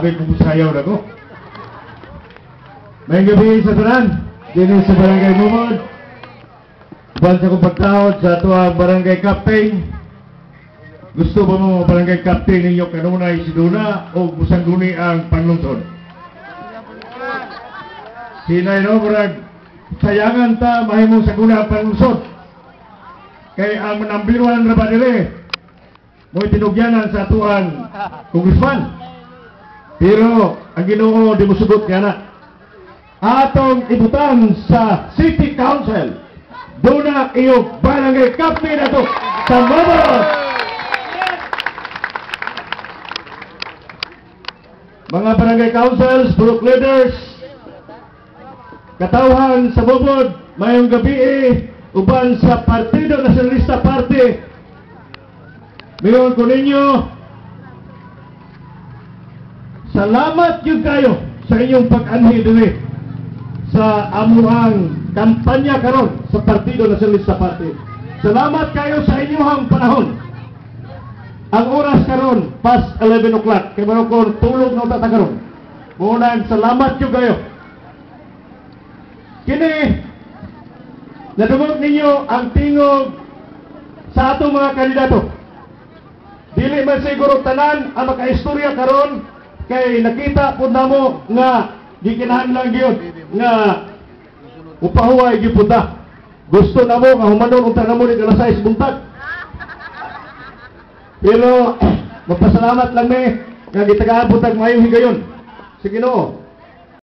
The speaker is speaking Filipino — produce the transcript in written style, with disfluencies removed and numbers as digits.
Grabe kung sayaw na ko. May gabi sa tanan. Dito sa Barangay Mumod. Buwan sa kong pagtawad sa ato Barangay Captain. Gusto ba mo Barangay Captain ninyo kanunay si Duna o musangguni ang panglungsod? Sinay no, murag sayangan ta mahimong saguna ang panglungsod. Kay ang manambiruan na ba nila mo'y tinugyanan sa atuan congressman. Pero ang Ginoo di mo sugot kaya na. Atong ibutan sa City Council. Doon na iyong Barangay Captain na ito sa Mabot. Mga Barangay Councils, Group Leaders, katauhan sa Mabot, mayong gabi uban sa Partido Nacionalista Party. Mayroon ko ninyo, salamat yun kayo sa inyong pag-anhi dili sa amuhang kampanya karon sa Partido Nacionalista Party. Salamat kayo sa inyong panahon. Ang oras karon pas 11 o'clock. Kaya meron ko tulog na utata karon. Munang salamat yun kayo. Kini, nadumog ninyo ang tingog sa atong mga kandidato. Dili man siguro tanan ang makaistorya karon kay nakita pud namo nga gikinahanglan gyud nga upahuway gyud pud ta. Gusto namo nga humanon unta namo ni alas 6 buntag. Pero magpasalamat lang mi nga gitagaan pud tag maayong higayon. Sige Ginoo.